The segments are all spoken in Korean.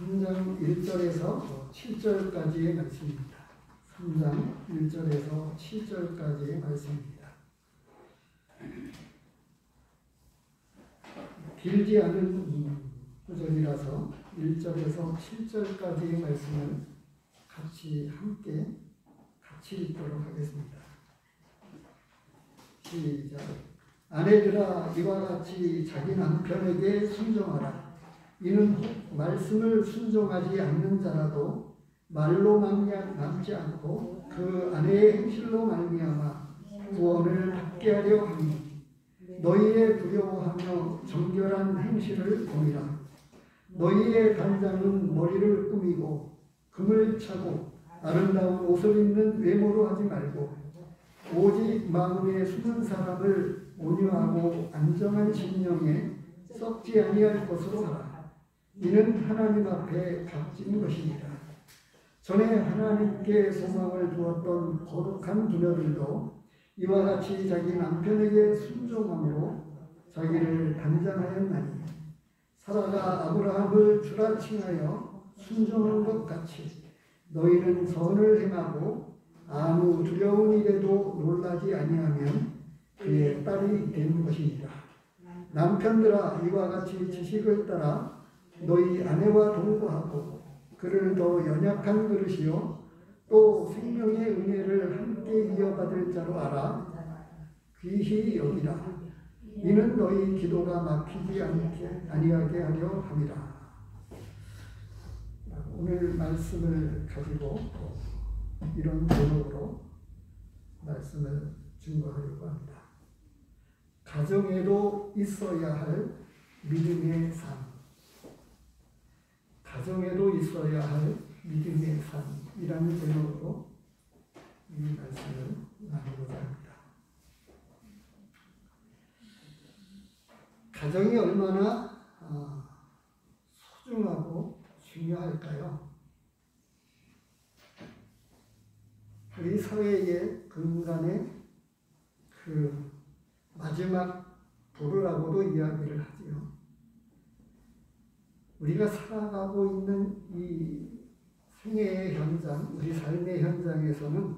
3장 1절에서 7절까지의 말씀입니다. 3장 1절에서 7절까지의 말씀입니다. 길지 않은 구절이라서 1절에서 7절까지의 말씀을 같이 읽도록 하겠습니다. 시작. 아내들아, 이와 같이 자기 남편에게 순종하라. 이는 말씀을 순종하지 않는 자라도 말로 남지 않고 그 아내의 행실로 말미암아 구원을 받게 하려 하니, 너희의 두려워하며 정결한 행실을 보이라. 너희의 단장은 머리를 꾸미고 금을 차고 아름다운 옷을 입는 외모로 하지 말고, 오직 마음에 숨은 사람을 온유하고 안정한 심령에 썩지 아니할 것으로 하라. 이는 하나님 앞에 값진 것이니라. 전에 하나님께 소망을 두었던 거룩한 부녀들도 이와 같이 자기 남편에게 순종함으로 자기를 단장하였나니, 사라가 아브라함을 주라 칭하여 순종한 것 같이 너희는 선을 행하고 아무 두려운 일에도 놀라지 아니하면 그의 딸이 된 것이니라. 남편들아, 이와 같이 지식을 따라 너희 아내와 동거하고 그를 더 연약한 그릇이요 또 생명의 은혜를 함께 이어받을 자로 알아 귀히 여기라. 이는 너희 기도가 막히지 아니하게 하려 함이라. 오늘 말씀을 가지고 이런 제목으로 말씀을 증거하려고 합니다. 가정에도 있어야 할 믿음의 삶. 가정에도 있어야 할 믿음의 삶이라는 제목으로 이 말씀을 나누고자 합니다. 가정이 얼마나 소중하고 중요할까요? 우리 사회의 근간의 그 마지막 도르라고도 이야기를 하지요. 우리가 살아가고 있는 이 생애의 현장, 우리 삶의 현장에서는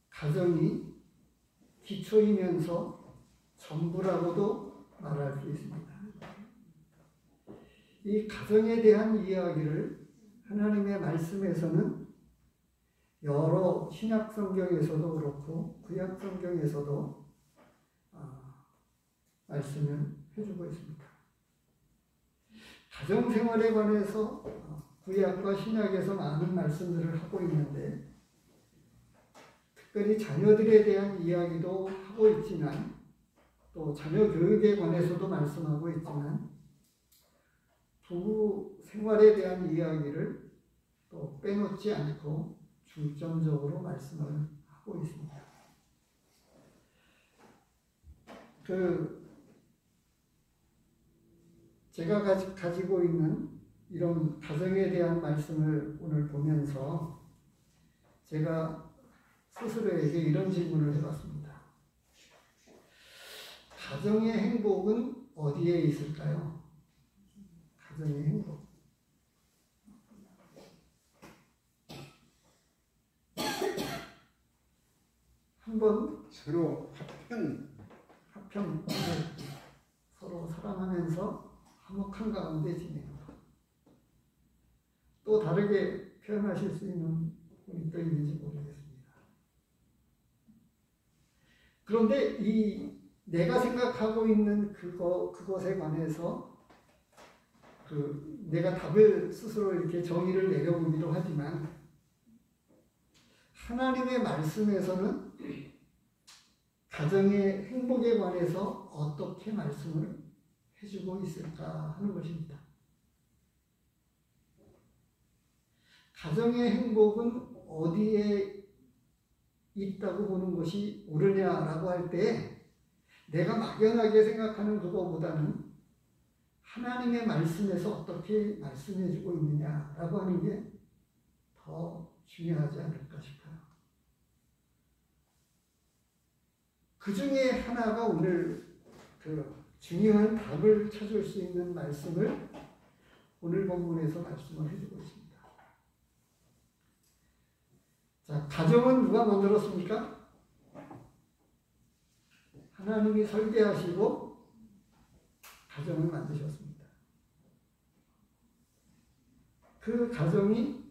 가정이 기초이면서 전부라고도 말할 수 있습니다. 이 가정에 대한 이야기를 하나님의 말씀에서는 여러 신약 성경에서도 그렇고 구약 성경에서도 말씀을 해주고 있습니다. 가정 생활에 관해서 구약과 신약에서 많은 말씀들을 하고 있는데, 특별히 자녀들에 대한 이야기도 하고 있지만, 또 자녀 교육에 관해서도 말씀하고 있지만, 부부 생활에 대한 이야기를 또 빼놓지 않고 중점적으로 말씀을 하고 있습니다. 제가 가지고 있는 이런 가정에 대한 말씀을 오늘 보면서 제가 스스로에게 이런 질문을 해봤습니다. 가정의 행복은 어디에 있을까요? 가정의 행복. 한번 서로 합평, 서로 사랑하면서 화목한 가운데 지내는 것. 또 다르게 표현하실 수 있는 분이 또 있는지 모르겠습니다. 그런데 내가 생각하고 있는 그것에 관해서 내가 답을 스스로 이렇게 정의를 내려보기도 하지만, 하나님의 말씀에서는 가정의 행복에 관해서 어떻게 말씀을 해주고 있을까 하는 것입니다. 가정의 행복은 어디에 있다고 보는 것이 옳으냐라고 할 때, 내가 막연하게 생각하는 그거보다는 하나님의 말씀에서 어떻게 말씀해주고 있느냐라고 하는 게 더 중요하지 않을까 싶어요. 그 중에 하나가 오늘 중요한 답을 찾을 수 있는 말씀을 오늘 본문에서 말씀을 해주고 있습니다. 자, 가정은 누가 만들었습니까? 하나님이 설계하시고 가정을 만드셨습니다. 그 가정이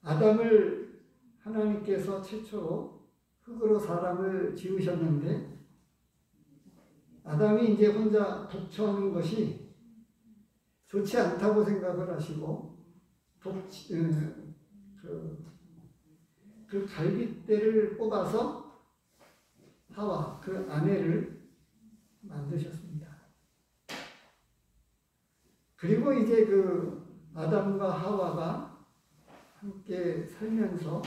아담을 하나님께서 최초로 흙으로 사람을 지으셨는데 아담이 이제 혼자 독처하는 것이 좋지 않다고 생각을 하시고 그 갈빗대를 뽑아서 하와 그 아내를 만드셨습니다. 그리고 이제 그 아담과 하와가 함께 살면서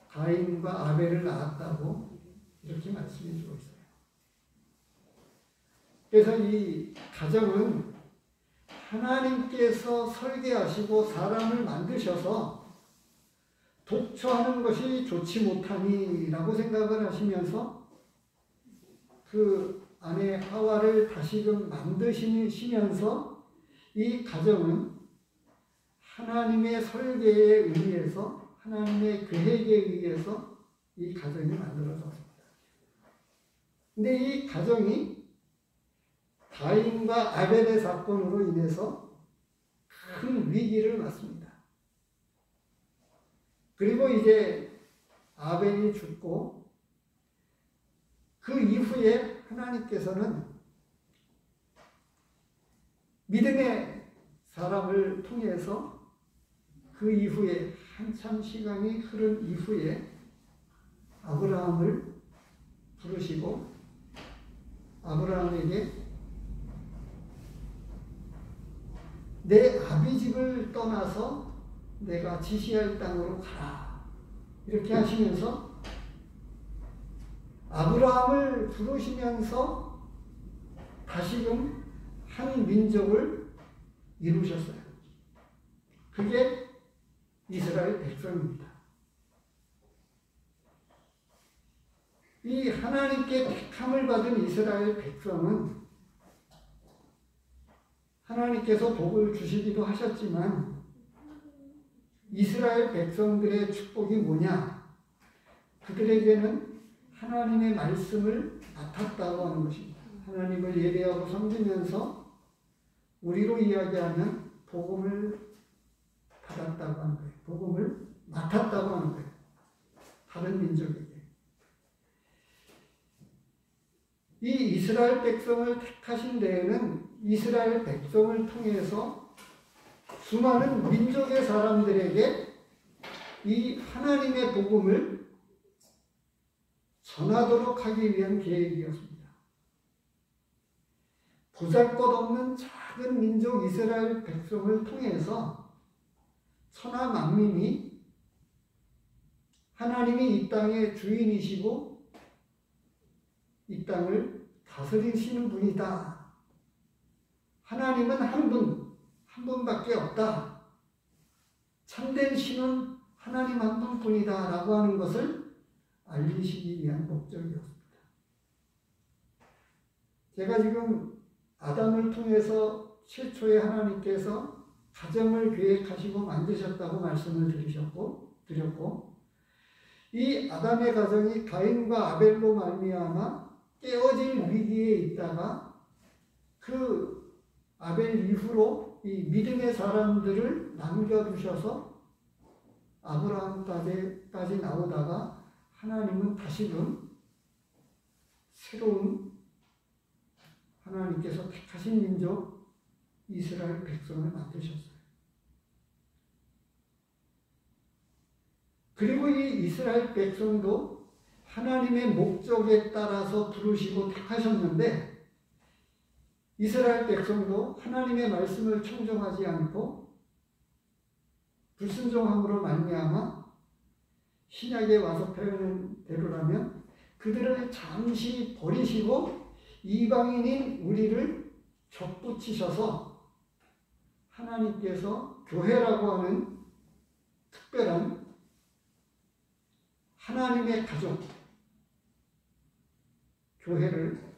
가인과 아벨을 낳았다고 이렇게 말씀해 주고 있어요. 그래서 이 가정은 하나님께서 설계하시고 사람을 만드셔서 독처하는 것이 좋지 못하니라고 생각을 하시면서 그 아내 하와를 다시금 만드시면서 이 가정은 하나님의 설계에 의해서 하나님의 계획에 의해서 이 가정이 만들어졌습니다. 근데 이 가정이 가인과 아벨의 사건으로 인해서 큰 위기를 맞습니다. 그리고 이제 아벨이 죽고 그 이후에 하나님께서는 믿음의 사람을 통해서 그 이후에 한참 시간이 흐른 이후에 아브라함을 부르시고 아브라함에게 내 아비 집을 떠나서 내가 지시할 땅으로 가라 이렇게 하시면서 아브라함을 부르시면서 다시금 한 민족을 이루셨어요. 그게 이스라엘 백성입니다. 이 하나님께 택함을 받은 이스라엘 백성은 하나님께서 복을 주시기도 하셨지만 이스라엘 백성들의 축복이 뭐냐? 그들에게는 하나님의 말씀을 맡았다고 하는 것입니다. 하나님을 예배하고 섬기면서 우리로 이야기하면 복음을 받았다고 하는 거예요. 복음을 맡았다고 하는 거예요. 다른 민족에게. 이 이스라엘 백성을 택하신 데에는 이스라엘 백성을 통해서 수많은 민족의 사람들에게 이 하나님의 복음을 전하도록 하기 위한 계획이었습니다. 보잘것없는 작은 민족 이스라엘 백성을 통해서 천하 만민이 하나님이 이 땅의 주인이시고 이 땅을 다스리시는 분이다. 하나님은 한 분밖에 없다. 참된 신은 하나님 한 분뿐이다 라고 하는 것을 알리시기 위한 목적이었습니다. 제가 지금 아담을 통해서 최초에 하나님께서 가정을 계획하시고 만드셨다고 말씀을 드렸고 이 아담의 가정이 가인과 아벨로 말미암아 깨어질 위기에 있다가 그 아벨 이후로 이 믿음의 사람들을 남겨두셔서 아브라함까지 나오다가 하나님은 다시금 새로운 하나님께서 택하신 민족 이스라엘 백성을 만드셨어요. 그리고 이 이스라엘 백성도 하나님의 목적에 따라서 부르시고 택하셨는데 이스라엘 백성도 하나님의 말씀을 청종하지 않고 불순종함으로 말미암아 신약에 와서 표현한 대로라면 그들을 잠시 버리시고 이방인인 우리를 접붙이셔서 하나님께서 교회라고 하는 특별한 하나님의 가족, 교회를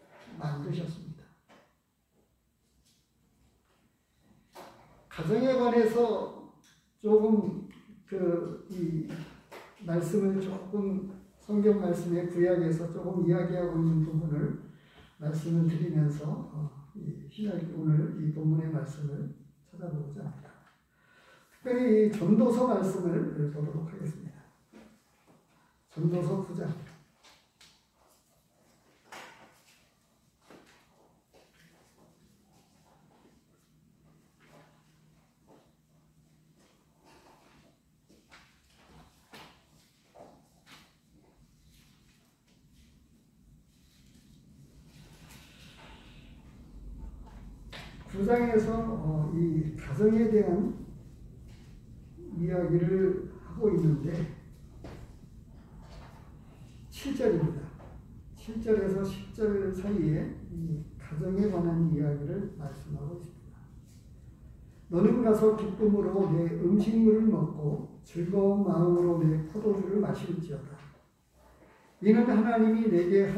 만드셨습니다. 가정에 관해서 조금 이 말씀을 조금 성경 말씀의 구약에서 조금 이야기하고 있는 부분을 말씀을 드리면서 오늘 이 본문의 말씀을 찾아보고자 합니다. 특별히 이 전도서 말씀을 보도록 하겠습니다. 전도서 9장. 구장에서 이 가정에 대한 이야기를 하고 있는데 7절입니다. 7절에서 10절 사이에 이 가정에 관한 이야기를 말씀하고 있습니다. 너는 가서 기쁨으로 내 음식물을 먹고 즐거운 마음으로 내 포도주를 마실지어다. 이는 하나님이 내가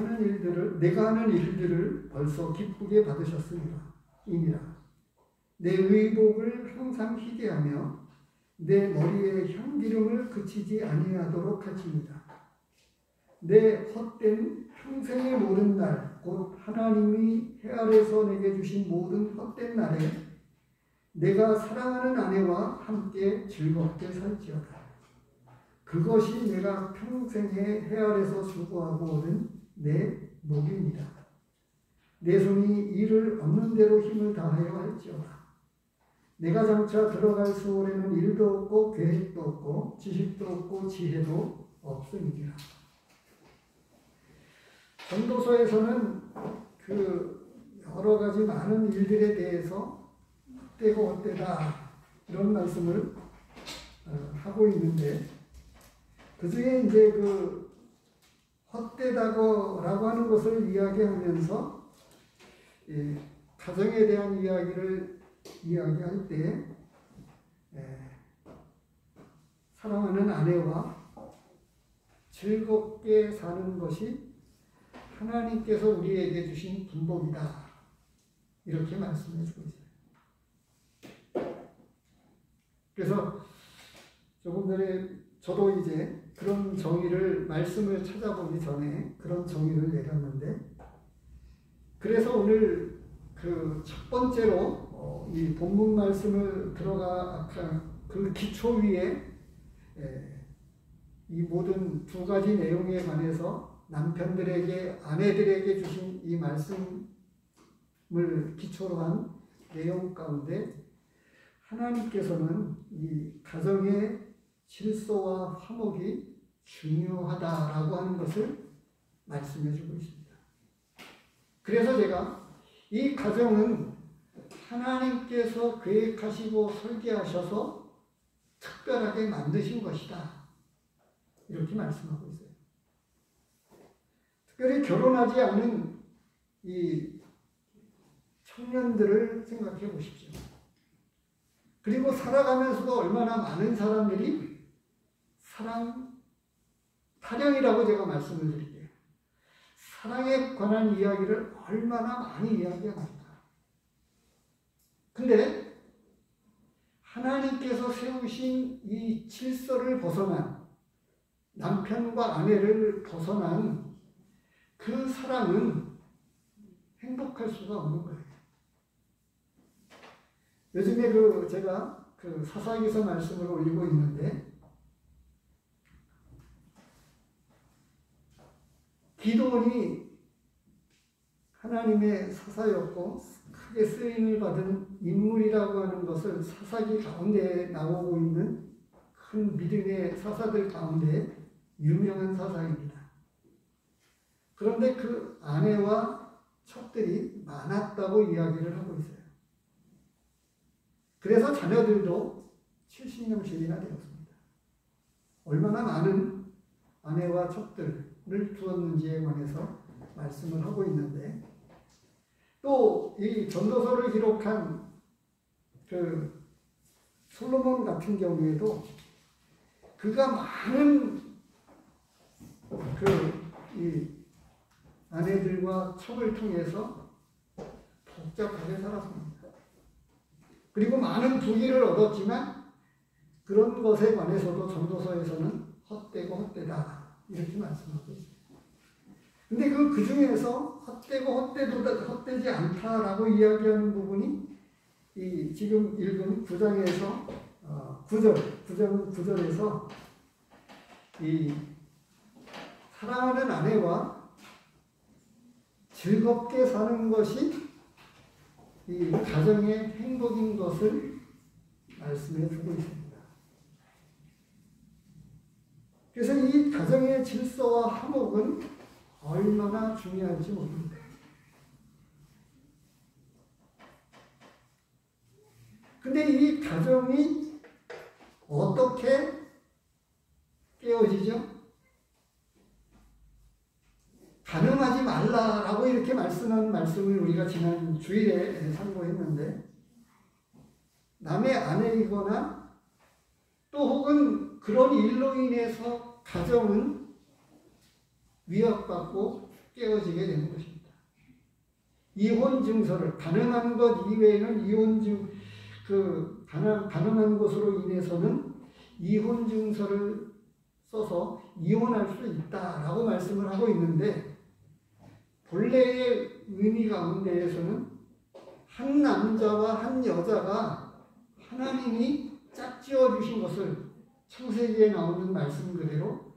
하는 일들을 벌써 기쁘게 받으셨으니라. 내 의복을 항상 희게 하며 내 머리에 향기름을 그치지 아니하도록 할지니라. 내 헛된 평생의 모든 날, 곧 하나님이 해 아래서 내게 주신 모든 헛된 날에 내가 사랑하는 아내와 함께 즐겁게 살지어다. 그것이 내가 평생에 해 아래서 수고하고 오는 내 목입니다. 내 손이 일을 없는 대로 힘을 다하여 할지어다. 내가 장차 들어갈 수월에는 일도 없고 계획도 없고 지식도 없고 지혜도 없음이니라. 전도서에서는 여러 가지 많은 일들에 대해서 헛되고 헛되다 이런 말씀을 하고 있는데 그 중에 이제 헛되다고라고 하는 것을 이야기하면서 가정에 대한 이야기를 이야기할 때 사랑하는 아내와 즐겁게 사는 것이 하나님께서 우리에게 주신 분복이다. 이렇게 말씀해 주고 있어요. 그래서 조금 전에 저도 이제 그런 정의를 말씀을 찾아보기 전에 그런 정의를 내렸는데 그래서 오늘 첫 번째로 이 본문 말씀을 아까 그 기초 위에 이 모든 두 가지 내용에 관해서 남편들에게 아내들에게 주신 이 말씀을 기초로 한 내용 가운데 하나님께서는 이 가정의 질서와 화목이 중요하다라고 하는 것을 말씀해 주고 있습니다. 그래서 제가 이 가정은 하나님께서 계획하시고 설계하셔서 특별하게 만드신 것이다. 이렇게 말씀하고 있어요. 특별히 결혼하지 않은 이 청년들을 생각해 보십시오. 그리고 살아가면서도 얼마나 많은 사람들이 타령이라고 제가 말씀을 드릴게요. 사랑에 관한 이야기를 얼마나 많이 이야기합니까? 근데 하나님께서 세우신 이 질서를 벗어난 남편과 아내를 벗어난 그 사랑은 행복할 수가 없는 거예요. 요즘에 제가 사사기서 말씀을 올리고 있는데 기도원이 하나님의 사사였고 크게 쓰임을 받은 인물이라고 하는 것을 사사기 가운데 나오고 있는 큰 믿음의 사사들 가운데 유명한 사사입니다. 그런데 그 아내와 첩들이 많았다고 이야기를 하고 있어요. 그래서 자녀들도 70명씩이나 되었습니다. 얼마나 많은 아내와 첩들을 두었는지에 관해서 말씀을 하고 있는데 또 이 전도서를 기록한 솔로몬 같은 경우에도 그가 많은 이 아내들과 척을 통해서 복잡하게 살았습니다. 그리고 많은 부귀를 얻었지만 그런 것에 관해서도 전도서에서는 헛되고 헛되다 이렇게 말씀하고 있습니다. 근데 그 중에서 헛되고 헛되지 않다라고 이야기하는 부분이 이 지금 읽은 9장에서 9절에서 이 사랑하는 아내와 즐겁게 사는 것이 이 가정의 행복인 것을 말씀해 주고 있습니다. 그래서 이 가정의 질서와 화목은 얼마나 중요할지 모릅니다. 근데 이 가정이 어떻게 깨어지죠? 가늠하지 말라라고 이렇게 말씀한 말씀을 우리가 지난 주일에 상고했는데, 남의 아내이거나 또 혹은 그런 일로 인해서 가정은 위협받고 깨어지게 되는 것입니다. 이혼 증서를 가늠한 것 이외에는 가늠한 것으로 인해서는 이혼 증서를 써서 이혼할 수 있다라고 말씀을 하고 있는데, 본래의 의미 가운데에서는 한 남자와 한 여자가 하나님이 짝지어 주신 것을, 창세기에 나오는 말씀 그대로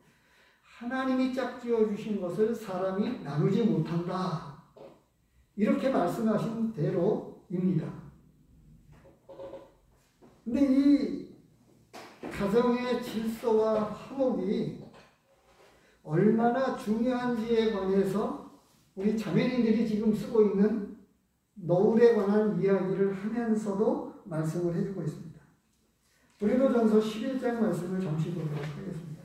하나님이 짝지어 주신 것을 사람이 나누지 못한다, 이렇게 말씀하신 대로입니다. 근데 이 가정의 질서와 화목이 얼마나 중요한지에 관해서 우리 자매님들이 지금 쓰고 있는 너울에 관한 이야기를 하면서도 말씀을 해주고 있습니다. 고린도전서 11장 말씀을 잠시 보도록 하겠습니다.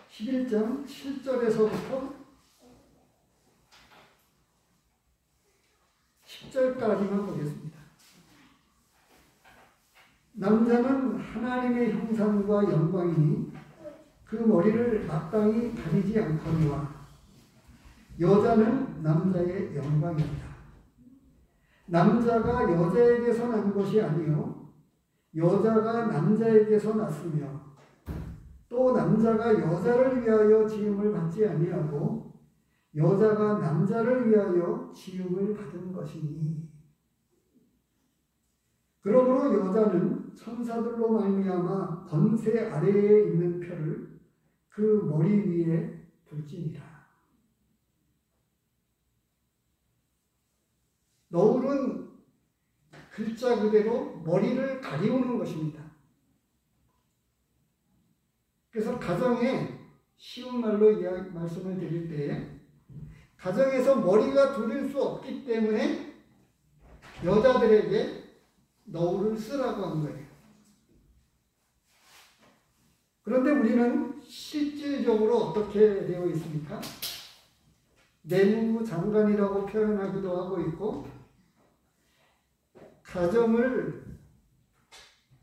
(11장) 7절에서부터 10절까지만 보겠습니다. 남자는 하나님의 형상과 영광이니 그 머리를 마땅히 가리지 않거니와 여자는 남자의 영광입니다. 남자가 여자에게서 난 것이 아니요 여자가 남자에게서 났으며 또 남자가 여자를 위하여 지음을 받지 아니하고 여자가 남자를 위하여 지음을 받은 것이니, 그러므로 여자는 천사들로 말미암아 권세 아래에 있는 표를 그 머리 위에 둘지니라. 너울은 글자 그대로 머리를 가리우는 것입니다. 그래서 가정에 쉬운 말로 말씀을 드릴 때에 가정에서 머리가 둘릴 수 없기 때문에 여자들에게 너울을 쓰라고 한 거예요. 그런데 우리는 실질적으로 어떻게 되어 있습니까? 내무부 장관이라고 표현하기도 하고 있고, 가정을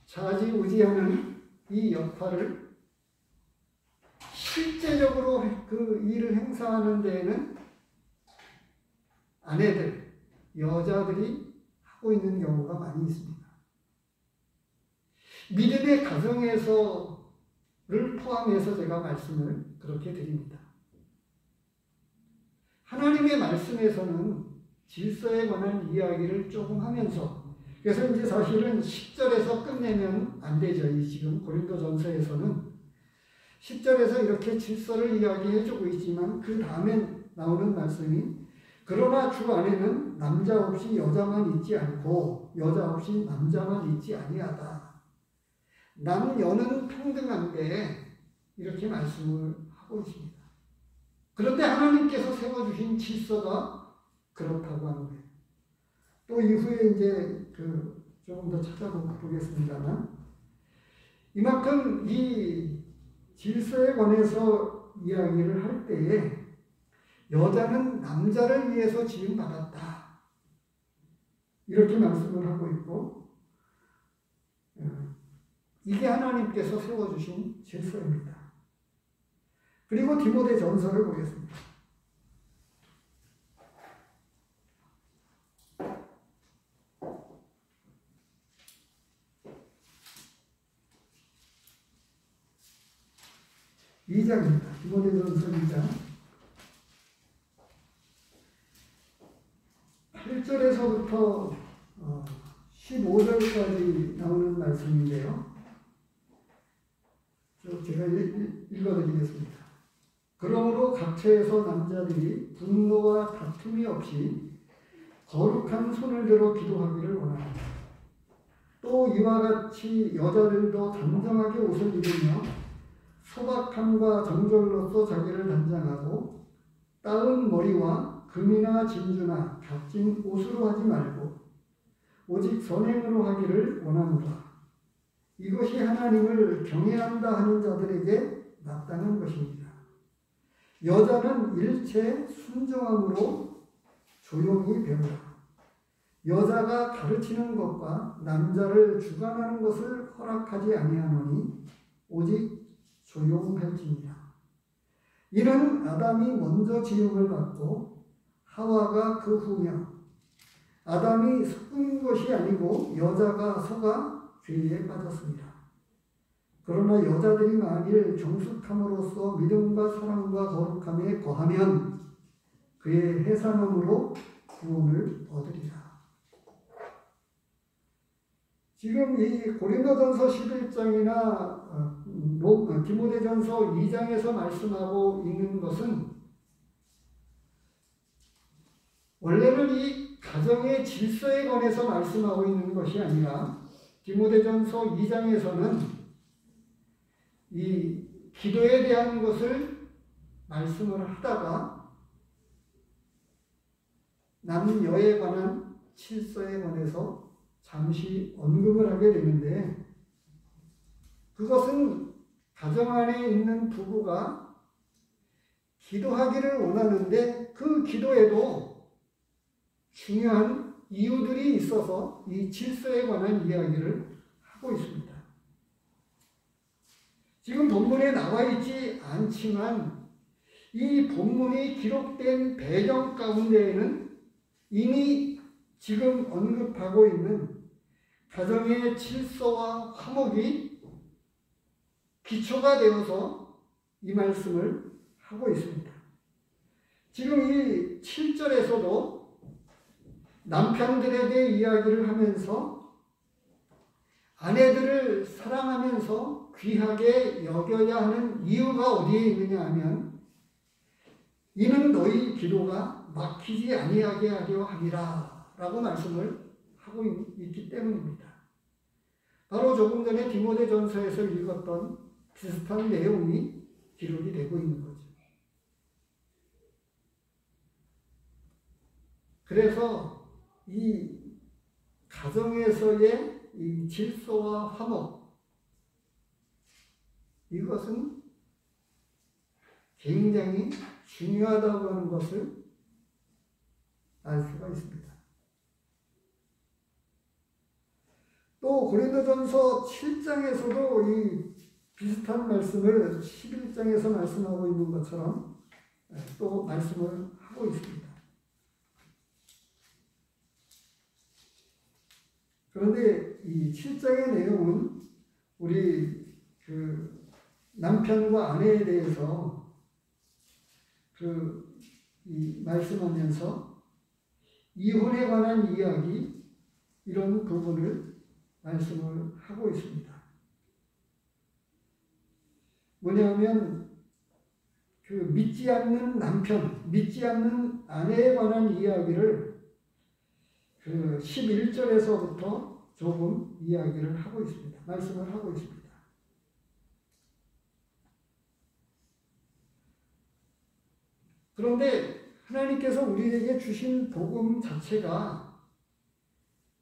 좌지우지하는 이 역할을 실제적으로 그 일을 행사하는 데에는 아내들, 여자들이 하고 있는 경우가 많이 있습니다. 믿음의 가정에서를 포함해서 제가 말씀을 그렇게 드립니다. 하나님의 말씀에서는 질서에 관한 이야기를 조금 하면서, 그래서 이제 사실은 10절에서 끝내면 안 되죠. 이 지금 고린도전서에서는 10절에서 이렇게 질서를 이야기해주고 있지만 그 다음에 나오는 말씀이 그러나 주 안에는 남자 없이 여자만 있지 않고 여자 없이 남자만 있지 아니하다. 남녀는 평등한데, 이렇게 말씀을 하고 있습니다. 그런데 하나님께서 세워주신 질서가 그렇다고 하는 거예요. 또 이후에 이제 조금 더 찾아보겠습니다만, 이만큼 이 질서에 관해서 이야기를 할 때에 여자는 남자를 위해서 지음받았다. 이렇게 말씀을 하고 있고, 이게 하나님께서 세워주신 질서입니다. 그리고 디모데전서를 보겠습니다. (2장입니다) 디모데전서 2장 8절에서부터 15절까지 나오는 말씀인데요. 제가 읽어드리겠습니다. 그러므로 각처에서 남자들이 분노와 다툼이 없이 거룩한 손을 들어 기도하기를 원합니다. 또 이와 같이 여자들도 단정하게 옷을 입으며 소박함과 정절로서 자기를 단장하고 따은 머리와 금이나 진주나 값진 옷으로 하지 말고 오직 선행으로 하기를 원하노라. 이것이 하나님을 경외한다 하는 자들에게 마땅한 것입니다. 여자는 일체 순종함으로 조용히 배우라. 여자가 가르치는 것과 남자를 주관하는 것을 허락하지 아니하노니 오직 조용할지니라. 이는 아담이 먼저 지음을 받고 하와가 그 후며 아담이 속은 것이 아니고 여자가 속아 죄에 빠졌습니다. 그러나 여자들이 만일 정숙함으로써 믿음과 사랑과 거룩함에 거하면 그의 해산함으로 구원을 얻으리라. 지금 이 고린도전서 11장이나 디모데전서 2장에서 말씀하고 있는 것은 원래는 이 가정의 질서에 관해서 말씀하고 있는 것이 아니라 디모데전서 2장에서는 이 기도에 대한 것을 말씀을 하다가 남녀에 관한 질서에 관해서 잠시 언급을 하게 되는데, 그것은 가정 안에 있는 부부가 기도하기를 원하는데 그 기도에도 중요한 이유들이 있어서 이 질서에 관한 이야기를 하고 있습니다. 지금 본문에 나와 있지 않지만 이 본문이 기록된 배경 가운데에는 이미 지금 언급하고 있는 가정의 질서와 화목이 기초가 되어서 이 말씀을 하고 있습니다. 지금 이 7절에서도 남편들에게 이야기를 하면서 아내들을 사랑하면서 귀하게 여겨야 하는 이유가 어디에 있느냐 하면 이는 너희 기도가 막히지 아니하게 하려 함이라 라고 말씀을 하고 있기 때문입니다. 바로 조금 전에 디모데전서에서 읽었던 비슷한 내용이 기록이 되고 있는 거죠. 그래서 이 가정에서의 이 질서와 화목, 이것은 굉장히 중요하다고 하는 것을 알 수가 있습니다. 또 고린도전서 7장에서도 이 비슷한 말씀을 11장에서 말씀하고 있는 것처럼 또 말씀을 하고 있습니다. 그런데 이 7장의 내용은 우리 남편과 아내에 대해서 말씀하면서 이혼에 관한 이야기, 이런 부분을 말씀을 하고 있습니다. 뭐냐면 믿지 않는 남편, 믿지 않는 아내에 관한 이야기를 11절에서부터 조금 이야기를 하고 있습니다. 말씀을 하고 있습니다. 그런데 하나님께서 우리에게 주신 복음 자체가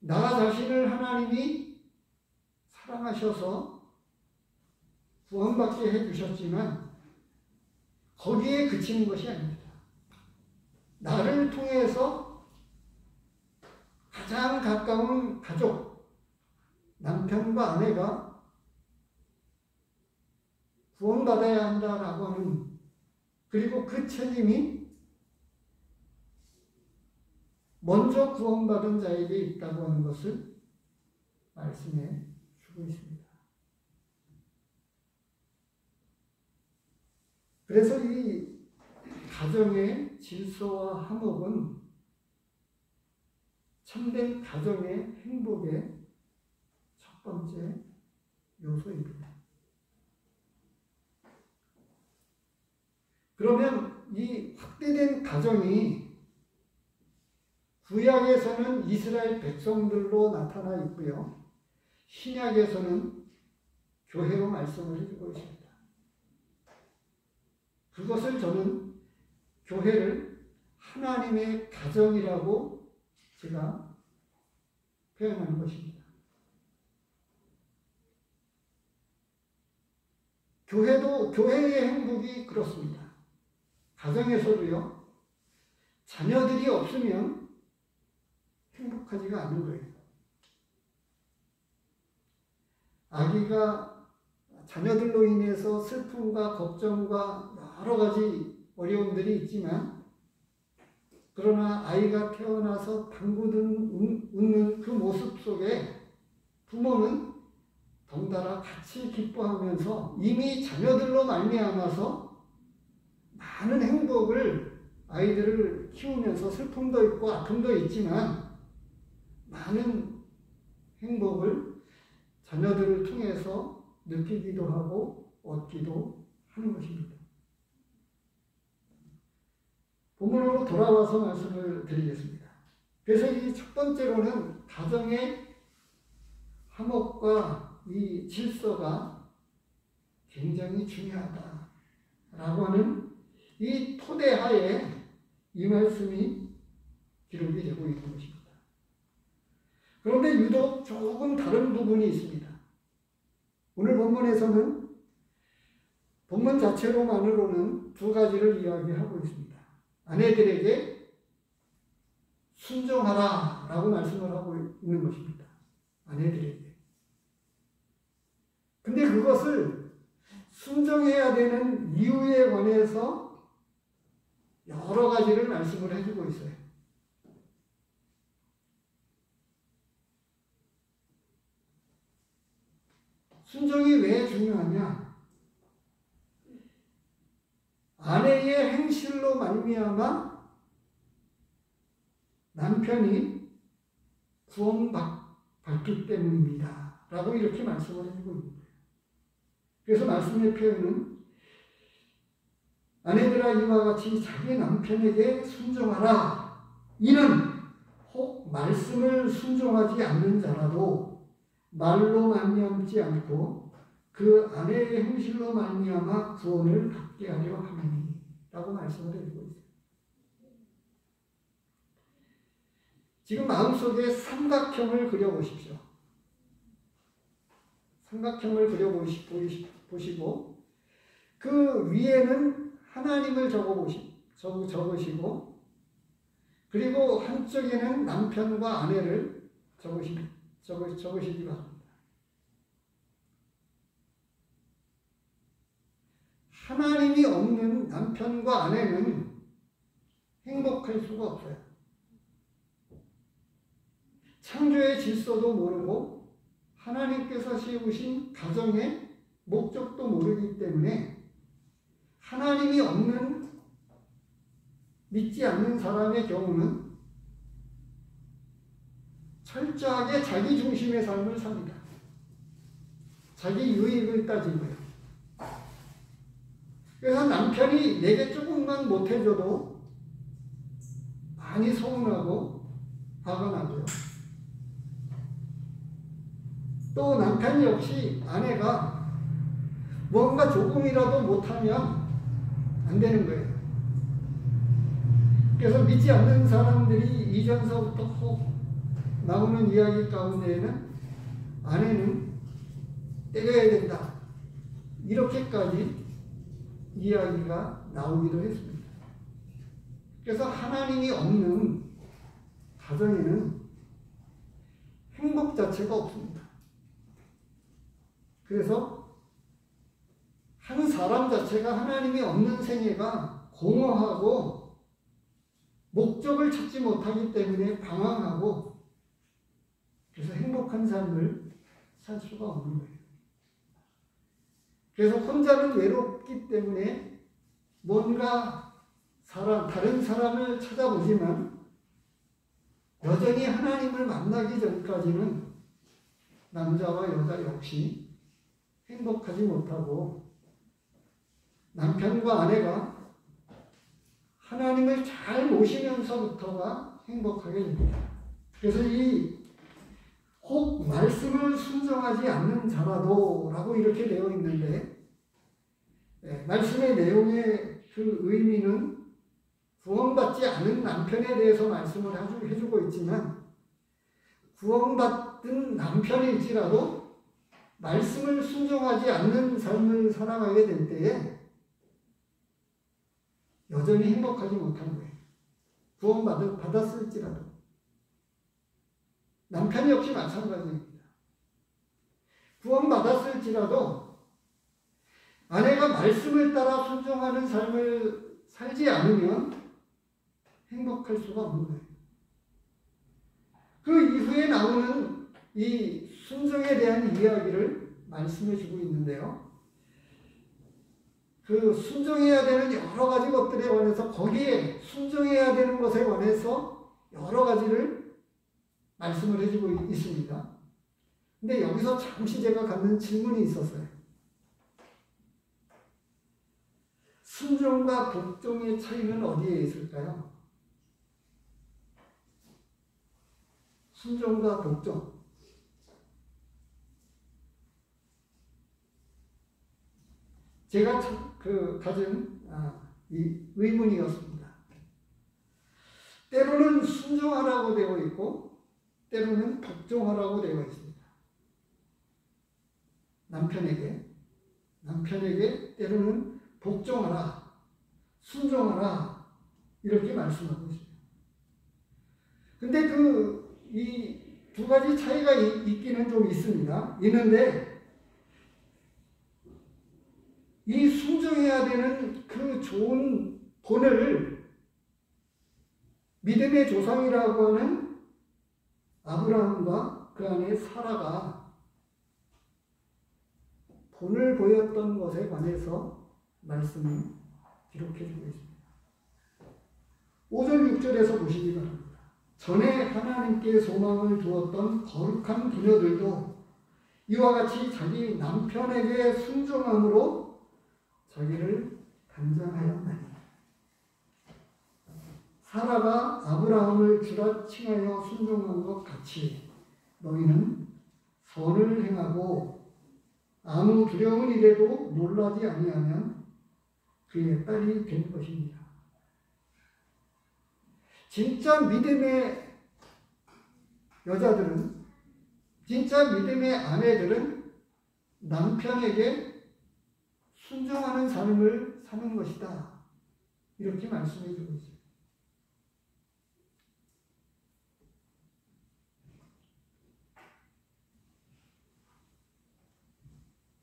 나 자신을 하나님이 사랑하셔서 구원받게 해주셨지만 거기에 그치는 것이 아닙니다. 나를 통해서 가장 가까운 가족, 남편과 아내가 구원받아야 한다라고 하는, 그리고 그 책임이 먼저 구원받은 자에게 있다고 하는 것을 말씀해 주고 있습니다. 그래서 이 가정의 질서와 화목은 참된 가정의 행복의 첫 번째 요소입니다. 그러면 이 확대된 가정이 구약에서는 이스라엘 백성들로 나타나 있고요. 신약에서는 교회로 말씀을 해주고 있습니다. 그것을 저는 교회를 하나님의 가정이라고 제가 표현하는 것입니다. 교회의 행복이 그렇습니다. 가정에서도요, 자녀들이 없으면 행복하지가 않은 거예요. 아기가 자녀들로 인해서 슬픔과 걱정과 여러 가지 어려움들이 있지만, 그러나 아이가 태어나서 방구 웃는 그 모습 속에 부모는 덩달아 같이 기뻐하면서 이미 자녀들로 말미암아서 많은 행복을, 아이들을 키우면서 슬픔도 있고 아픔도 있지만 많은 행복을 자녀들을 통해서 느끼기도 하고 얻기도 하는 것입니다. 본문으로 돌아와서 말씀을 드리겠습니다. 그래서 이 첫 번째로는 가정의 화목과 이 질서가 굉장히 중요하다라고 하는 이 토대하에 이 말씀이 기록이 되고 있는 것입니다. 그런데 유독 조금 다른 부분이 있습니다. 오늘 본문에서는 본문 자체로만으로는 두 가지를 이야기하고 있습니다. 아내들에게 순종하라 라고 말씀을 하고 있는 것입니다. 아내들에게. 근데 그것을 순종해야 되는 이유에 관해서 여러 가지를 말씀을 해주고 있어요. 순종이 왜 중요하냐? 아내의 행실로 말미암아 남편이 구원받기 때문입니다. 라고 이렇게 말씀을 해주고 있는 거예요. 그래서 말씀의 표현은 아내들아 이와 같이 자기 남편에게 순종하라. 이는 혹 말씀을 순종하지 않는 자라도 말로 말미암지 않고 그 아내의 행실로 말미암아 구원을 받게 하려 함이니 라고 말씀을 해주고 있어요. 지금 마음속에 삼각형을 그려보십시오. 삼각형을 그려보시고 그 위에는 하나님을 적으시고 그리고 한쪽에는 남편과 아내를 적으시기 바랍니다. 하나님이 없는 남편과 아내는 행복할 수가 없어요. 창조의 질서도 모르고 하나님께서 세우신 가정의 목적도 모르기 때문에 하나님이 없는, 믿지 않는 사람의 경우는 철저하게 자기 중심의 삶을 삽니다. 자기 유익을 따지고요. 그래서 남편이 내게 조금만 못해줘도 많이 서운하고 화가 나고요. 또 남편 역시 아내가 뭔가 조금이라도 못하면 안 되는 거예요. 그래서 믿지 않는 사람들이 이전서부터 혹 나오는 이야기 가운데에는 아내는 때려야 된다. 이렇게까지 이야기가 나오기도 했습니다. 그래서 하나님이 없는 가정에는 행복 자체가 없습니다. 그래서 한 사람 자체가 하나님이 없는 생애가 공허하고 목적을 찾지 못하기 때문에 방황하고 그래서 행복한 삶을 살 수가 없는 거예요. 그래서 혼자는 외롭기 때문에 뭔가 다른 사람을 찾아보지만 여전히 하나님을 만나기 전까지는 남자와 여자 역시 행복하지 못하고 남편과 아내가 하나님을 잘 모시면서부터가 행복하게 됩니다. 그래서 혹 말씀을 순종하지 않는 자라도 라고 이렇게 되어 있는데 말씀의 내용의 그 의미는 구원받지 않은 남편에 대해서 말씀을 해주고 있지만 구원받은 남편일지라도 말씀을 순종하지 않는 삶을 살아가게 될 때에 여전히 행복하지 못한 거예요. 구원받았을지라도. 남편 역시 마찬가지입니다. 구원받았을지라도 아내가 말씀을 따라 순종하는 삶을 살지 않으면 행복할 수가 없는 거예요. 그 이후에 나오는 이 순종에 대한 이야기를 말씀해 주고 있는데요. 그 순종해야 되는 여러 가지 것들에 관해서 거기에 순종해야 되는 것에 관해서 여러 가지를 말씀을 해주고 있습니다. 근데 여기서 잠시 제가 갖는 질문이 있었어요. 순종과 복종의 차이는 어디에 있을까요? 순종과 복종. 제가 가진 이 의문이었습니다. 때로는 순종하라고 되어 있고 때로는 복종하라고 되어 있습니다. 남편에게 때로는 복종하라, 순종하라 이렇게 말씀하고 있습니다. 근데 이 두 가지 차이가 있기는 좀 있습니다. 있는데 이 순종해야 되는 그 좋은 본을 믿음의 조상이라고 하는 아브라함과 그 안에 사라가 본을 보였던 것에 관해서 말씀을 기록해 주고 있습니다. 5절 6절에서 보시기 바랍니다. 전에 하나님께 소망을 두었던 거룩한 부녀들도 이와 같이 자기 남편에게 순종함으로 자기를 단장하였나니 사라가 아브라함을 주라 칭하여 순종한 것 같이 너희는 선을 행하고 아무 두려운 일에도 놀라지 아니하면 그의 딸이 된 것입니다. 진짜 믿음의 여자들은, 진짜 믿음의 아내들은 남편에게 순종하는 삶을 사는 것이다. 이렇게 말씀해 주고 있습니다.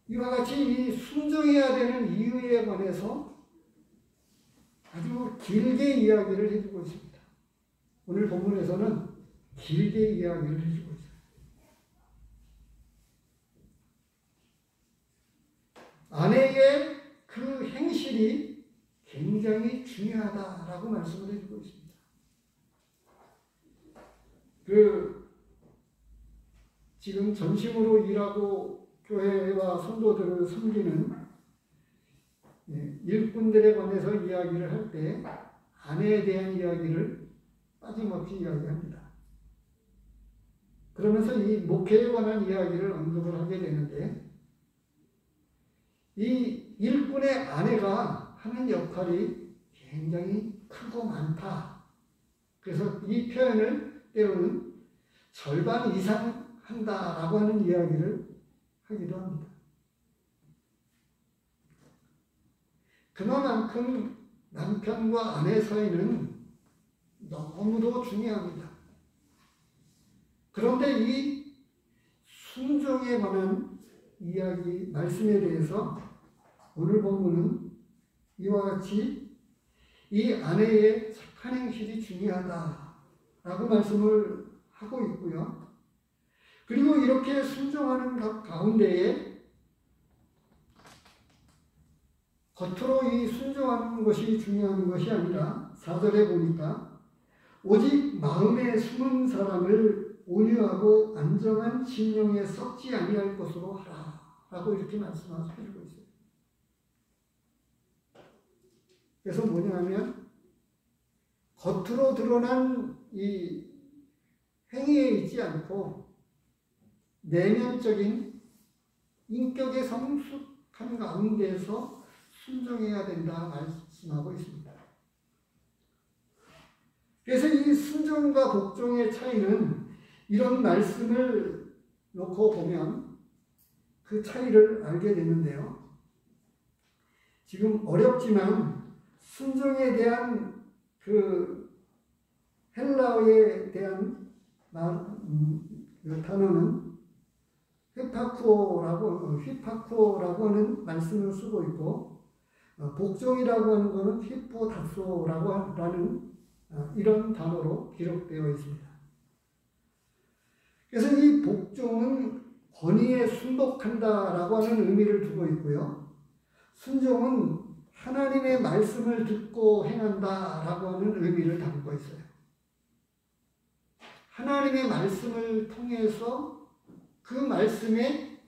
이와 같이 이 순종해야 되는 이유에 관해서 아주 길게 이야기를 해주고 있습니다. 오늘 본문에서는 길게 이야기를 해주고 있어요. 아내의 그 행실이 굉장히 중요하다라고 말씀을 해주고 있습니다. 지금 전심으로 일하고 교회와 성도들을 섬기는 일꾼들에 관해서 이야기를 할 때 아내에 대한 이야기를 빠짐없이 이야기합니다. 그러면서 이 목회에 관한 이야기를 언급을 하게 되는데 이 일꾼의 아내가 하는 역할이 굉장히 크고 많다. 그래서 이 표현을 때로는 절반 이상 한다라고 하는 이야기를 하기도 합니다. 그만큼 남편과 아내 사이는 너무도 중요합니다. 그런데 이 순종에 관한 이야기, 말씀에 대해서 오늘 본문은 이와 같이 이 아내의 착한 행실이 중요하다라고 말씀을 하고 있고요. 그리고 이렇게 순종하는 가운데에 겉으로 이 순종하는 것이 중요한 것이 아니라 4절에 보니까 오직 마음에 숨은 사람을 온유하고 안정한 심령에 썩지 아니할 것으로 하라 라고 이렇게 말씀하시고 있어요. 그래서 뭐냐면 겉으로 드러난 이 행위에 있지 않고 내면적인 인격의 성숙한 가운데서 순종해야 된다 말씀하고 있습니다. 그래서 이 순종과 복종의 차이는 이런 말씀을 놓고 보면 그 차이를 알게 되는데요. 지금 어렵지만 순종에 대한 그 헬라어에 대한 그 단어는 휘파쿠오라고 하는 말씀을 쓰고 있고, 복종이라고 하는 것은 히포다소라고 하는 이런 단어로 기록되어 있습니다. 그래서 이 복종은 권위에 순복한다라고 하는 의미를 두고 있고요. 순종은 하나님의 말씀을 듣고 행한다라고 하는 의미를 담고 있어요. 하나님의 말씀을 통해서 그 말씀에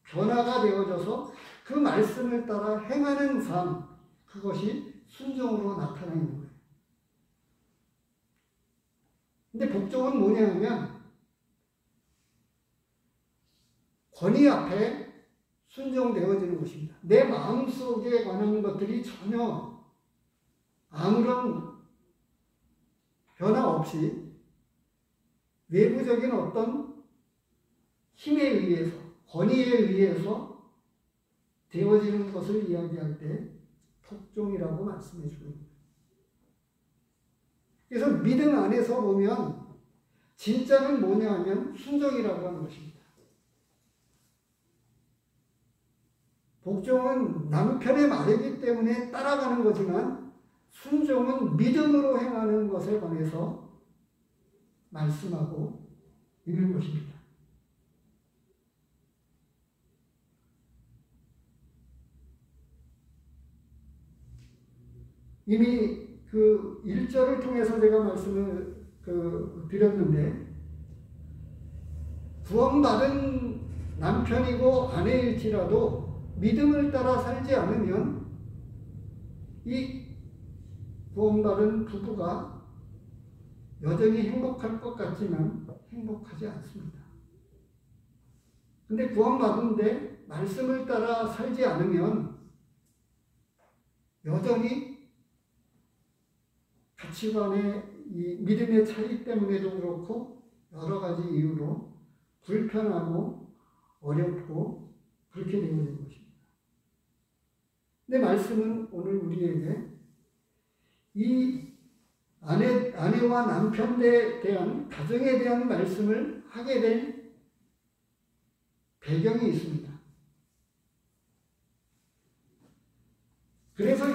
변화가 되어져서 그 말씀을 따라 행하는 삶, 그것이 순종으로 나타나는 거예요. 근데 복종은 뭐냐 하면 권위 앞에 순종되어지는 것입니다. 내 마음속에 관한 것들이 전혀 아무런 변화 없이 외부적인 어떤 힘에 의해서, 권위에 의해서 되어지는 것을 이야기할 때 복종이라고 말씀해 주고 있습니다. 그래서 믿음 안에서 보면 진짜는 뭐냐 하면 순종이라고 하는 것입니다. 복종은 남편의 말이기 때문에 따라가는 거지만 순종은 믿음으로 행하는 것에 관해서 말씀하고 있는 것입니다. 이미 그 1절을 통해서 제가 말씀을 드렸는데, 구원받은 남편이고 아내일지라도 믿음을 따라 살지 않으면 이 구원받은 부부가 여전히 행복할 것 같지만 행복하지 않습니다. 근데 구원받은데 말씀을 따라 살지 않으면 여전히 가치관의 이 믿음의 차이 때문에도 그렇고 여러 가지 이유로 불편하고 어렵고 그렇게 되는 것입니다. 근데 말씀은 오늘 우리에게 이 아내와 남편에 대한, 가정에 대한 말씀을 하게 된 배경이 있습니다. 그래서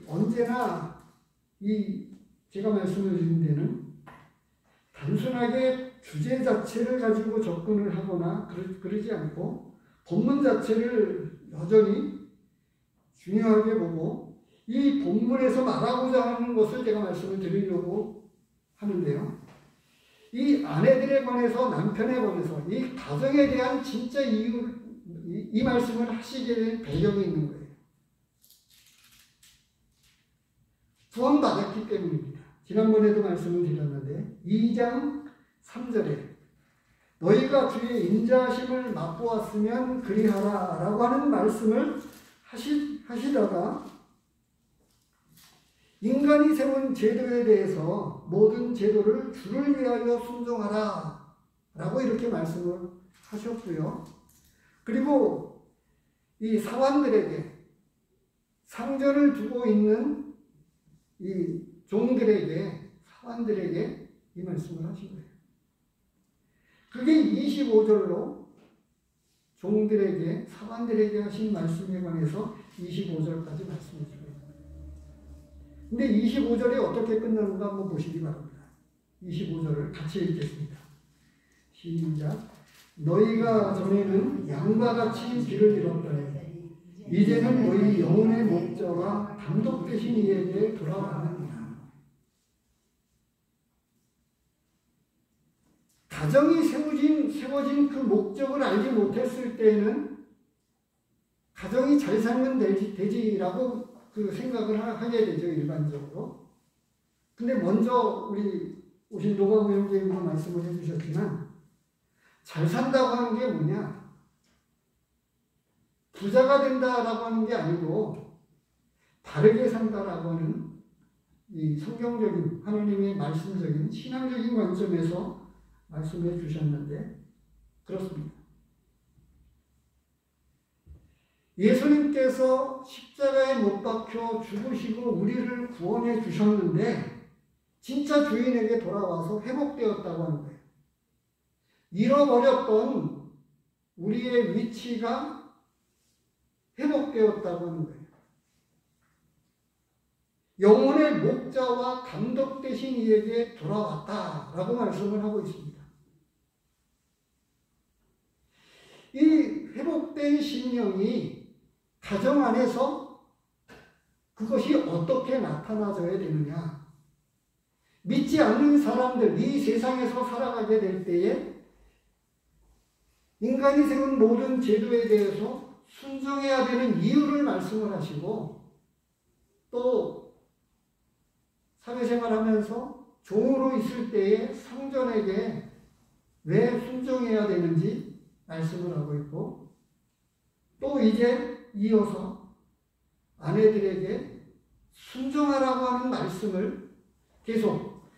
언제나 제가 말씀을 드린 데는 단순하게 주제 자체를 가지고 접근을 하거나 그러지 않고 본문 자체를 여전히 중요하게 보고 이 본문에서 말하고자 하는 것을 제가 말씀을 드리려고 하는데요. 이 아내들에 관해서, 남편에 관해서, 이 가정에 대한 진짜 이 말씀을 하시게 된 배경이 있는 거예요. 구원받았기 때문입니다. 지난번에도 말씀을 드렸는데 2장 3절에 너희가 주의 인자하심을 맛보았으면 그리하라 라고 하는 말씀을 하시다가 인간이 세운 제도에 대해서 모든 제도를 주를 위하여 순종하라 라고 이렇게 말씀을 하셨고요. 그리고 이 사환들에게, 상전을 두고 있는 이 종들에게, 사환들에게 이 말씀을 하신 거예요. 그게 25절로 종들에게, 사관들에게 하신 말씀에 관해서 25절까지 말씀해 주고 있습니다. 근데 25절이 어떻게 끝나는가 한번 보시기 바랍니다. 25절을 같이 읽겠습니다. 시작. 너희가 전에는 양과 같이 길을 잃었더니 이제는 너희 영혼의 목자와 감독 되신 이에게 돌아왔느니라. 가정이 세워진 그 목적을 알지 못했을 때에는 가정이 잘 살면 되지라고 그 생각을 하게 되죠, 일반적으로. 근데 먼저 우리 오신 노가우 형제님도 말씀을 해주셨지만 잘 산다고 하는 게 뭐냐? 부자가 된다라고 하는 게 아니고 바르게 산다라고 하는 이 성경적인 하나님의 말씀적인 신앙적인 관점에서 말씀해 주셨는데 그렇습니다. 예수님께서 십자가에 못 박혀 죽으시고 우리를 구원해 주셨는데 진짜 주인에게 돌아와서 회복되었다고 하는 거예요. 잃어버렸던 우리의 위치가 회복되었다고 하는 거예요. 영혼의 목자와 감독 되신 이에게 돌아왔다라고 말씀을 하고 있습니다. 이 회복된 심령이 가정 안에서 그것이 어떻게 나타나져야 되느냐. 믿지 않는 사람들, 이 세상에서 살아가게 될 때에 인간이 세운 모든 제도에 대해서 순종해야 되는 이유를 말씀을 하시고 또 사회생활하면서 종으로 있을 때에 상전에게 왜 순종해야 되는지 말씀을 하고 있고 또 이제 이어서 아내들에게 순종하라고 하는 말씀을 계속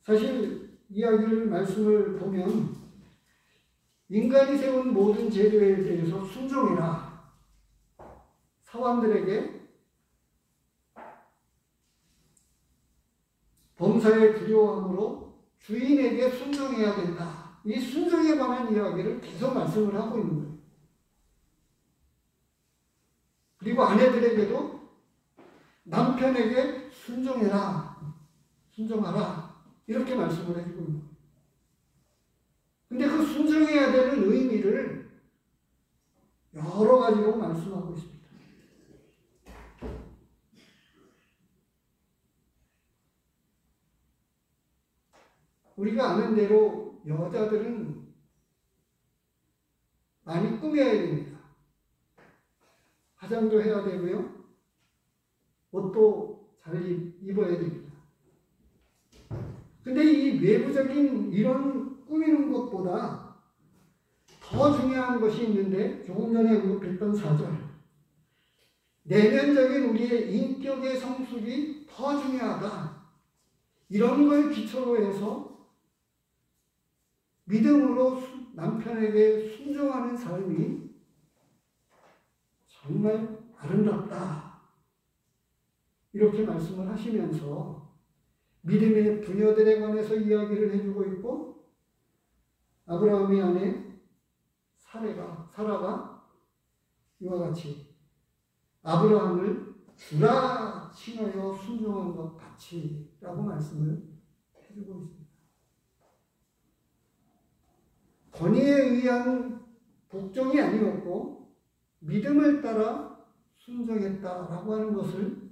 사실 이야기를 말씀을 보면 인간이 세운 모든 제도에 대해서 순종해라. 사원들에게 범사에 두려워함으로 주인에게 순종해야 된다. 이 순종에 관한 이야기를 계속 말씀을 하고 있는 거예요. 그리고 아내들에게도 남편에게 순종해라. 순종하라. 이렇게 말씀을 해주고 있는 거예요. 근데 그 순종해야 되는 의미를 여러 가지로 말씀하고 있습니다. 우리가 아는 대로 여자들은 많이 꾸며야 됩니다. 화장도 해야 되고요. 옷도 잘 입어야 됩니다. 근데 이 외부적인 이런 꾸미는 것보다 더 중요한 것이 있는데 조금 전에 언급했던 4절. 내면적인 우리의 인격의 성숙이 더 중요하다. 이런 걸 기초로 해서 믿음으로 남편에게 순종하는 삶이 정말 아름답다. 이렇게 말씀을 하시면서 믿음의 부녀들에 관해서 이야기를 해주고 있고 아브라함의 아내 사라가 이와 같이 아브라함을 구라치하여 순종한 것 같이 라고 말씀을 해주고 있습니다. 권위에 의한 복종이 아니었고 믿음을 따라 순종했다라고 하는 것을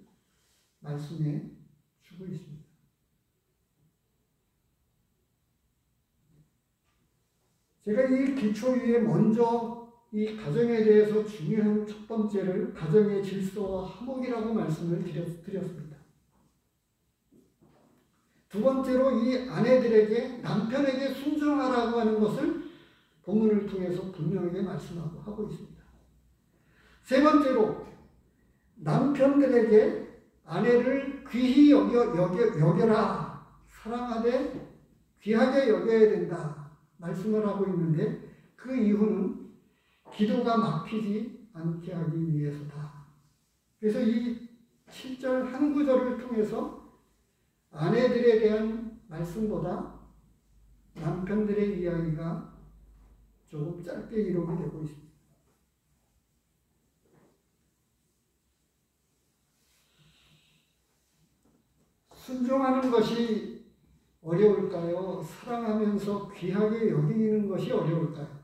말씀해 주고 있습니다. 제가 이 기초 위에 먼저 이 가정에 대해서 중요한 첫 번째를 가정의 질서와 화목이라고 말씀을 드렸습니다. 두 번째로 이 아내들에게 남편에게 순종하라고 하는 것을 본문을 통해서 분명하게 말씀하고 있습니다. 세 번째로 남편들에게 아내를 귀히 여겨라. 사랑하되 귀하게 여겨야 된다. 말씀을 하고 있는데 그 이유는 기도가 막히지 않게 하기 위해서다. 그래서 이 7절 한 구절을 통해서 아내들에 대한 말씀보다 남편들의 이야기가 조금 짧게 기록이 되고 있습니다. 순종하는 것이 어려울까요? 사랑하면서 귀하게 여기는 것이 어려울까요?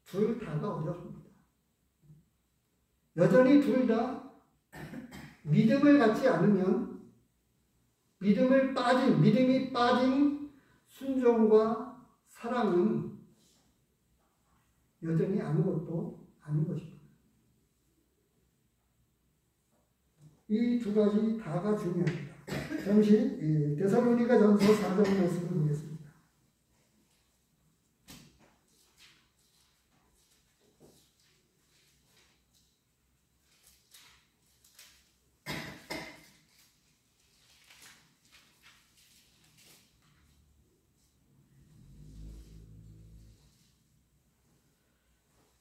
둘 다가 어렵습니다. 여전히 둘 다 믿음을 갖지 않으면 믿음이 빠진 순종과 사랑은 여전히 아무것도 아닌 것입니다. 이 두 가지 다가 중요합니다. 잠시 데살로니가전서 4장 말씀을 보겠습니다.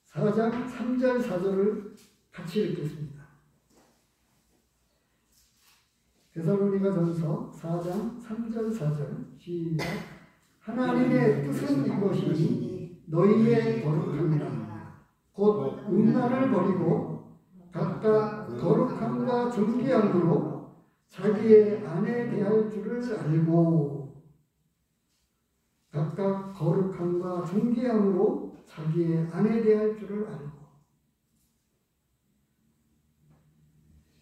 사장 3절 4절을 같이 읽겠습니다. 데살로니가전서 4장 3절 4절 시작. 하나님의 뜻은 이것이니 너희의 거룩함이라. 곧 음란을 버리고 각각 거룩함과 존귀함으로 자기의 아내 대할 줄을 알고, 각각 거룩함과 존귀함으로 자기의 아내 대할 줄을 알고.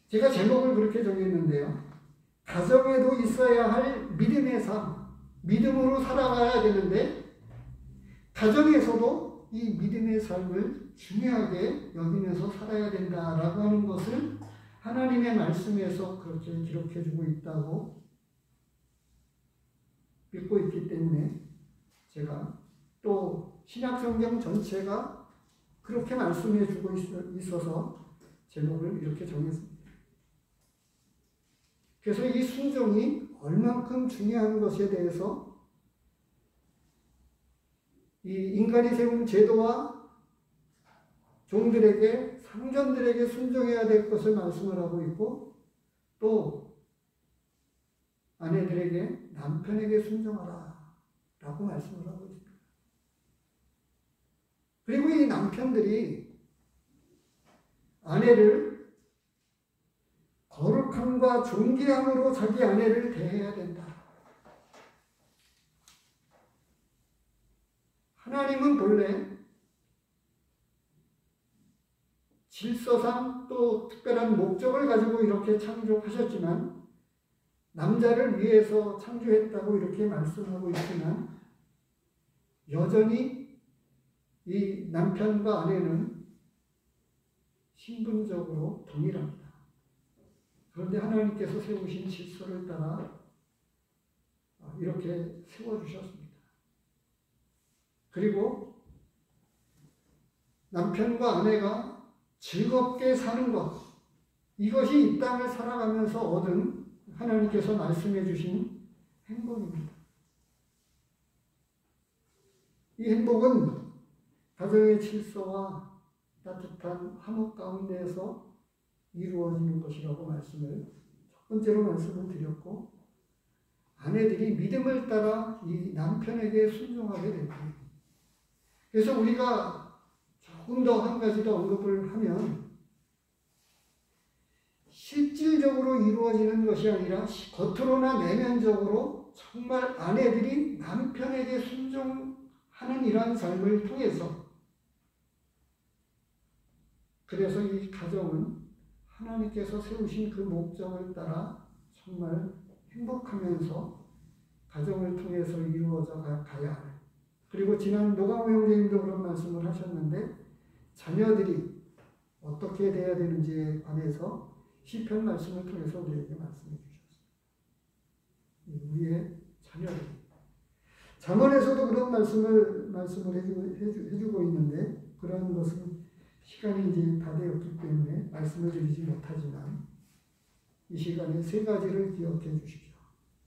제가 제목을 그렇게 정했는데요. 가정에도 있어야 할 믿음의 삶, 믿음으로 살아가야 되는데 가정에서도 이 믿음의 삶을 중요하게 여기면서 살아야 된다라고 하는 것을 하나님의 말씀에서 그렇게 기록해주고 있다고 믿고 있기 때문에 제가 또 신약성경 전체가 그렇게 말씀해주고 있어서 제목을 이렇게 정했습니다. 그래서 이 순종이 얼만큼 중요한 것에 대해서 이 인간이 세운 제도와 종들에게, 상전들에게 순종해야 될 것을 말씀을 하고 있고, 또 아내들에게 남편에게 순종하라 라고 말씀을 하고 있습니다. 그리고 이 남편들이 아내를 거룩함과 존귀함으로 자기 아내를 대해야 된다. 하나님은 본래 질서상 또 특별한 목적을 가지고 이렇게 창조하셨지만, 남자를 위해서 창조했다고 이렇게 말씀하고 있지만, 여전히 이 남편과 아내는 신분적으로 동일합니다. 그런데 하나님께서 세우신 질서를 따라 이렇게 세워주셨습니다. 그리고 남편과 아내가 즐겁게 사는 것, 이것이 이 땅을 살아가면서 얻은 하나님께서 말씀해 주신 행복입니다. 이 행복은 가정의 질서와 따뜻한 화목 가운데에서 이루어지는 것이라고 말씀을 첫 번째로 말씀을 드렸고, 아내들이 믿음을 따라 이 남편에게 순종하게 됩니다. 그래서 우리가 조금 더 한 가지 더 언급을 하면, 실질적으로 이루어지는 것이 아니라 겉으로나 내면적으로 정말 아내들이 남편에게 순종하는 이러한 삶을 통해서, 그래서 이 가정은 하나님께서 세우신 그 목적을 따라 정말 행복하면서 가정을 통해서 이루어져 가야 하는, 그리고 지난 노강호 형제님도 그런 말씀을 하셨는데, 자녀들이 어떻게 돼야 되는지에 관해서 시편 말씀을 통해서 우리에게 말씀해 주셨습니다. 우리의 자녀들이. 잠언에서도 그런 말씀을 해주고 있는데, 그런 것은 시간이 이제 다 되었기 때문에 말씀을 드리지 못하지만, 이 시간에 세 가지를 기억해 주십시오.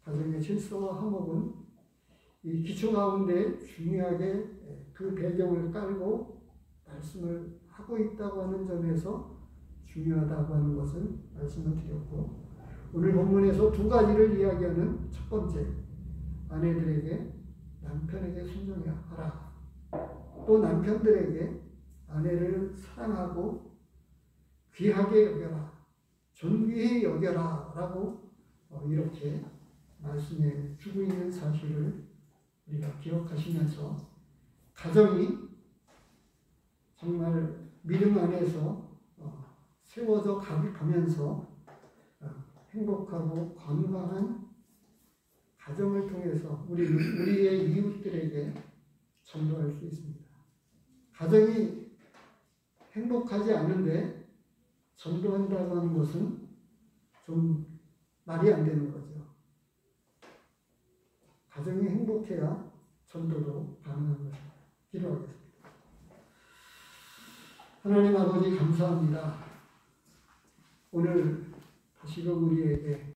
가정의 질서와 화목은 이 기초 가운데 중요하게 그 배경을 깔고 말씀을 하고 있다고 하는 점에서 중요하다고 하는 것을 말씀을 드렸고, 오늘 본문에서 두 가지를 이야기하는 첫 번째, 아내들에게 남편에게 순종하라. 또 남편들에게 아내를 사랑하고 귀하게 여겨라, 존귀히 여겨라 라고 이렇게 말씀해 주고 있는 사실을 우리가 기억하시면서 가정이 정말 믿음 안에서 세워져 가면서 행복하고 건강한 가정을 통해서 우리의 이웃들에게 전도할 수 있습니다. 가정이 행복하지 않은데 전도한다고 하는 것은 좀 말이 안 되는 거죠. 가정이 행복해야 전도도 가능한 것입니다. 기도하겠습니다. 하나님 아버지 감사합니다. 오늘 다시금 우리에게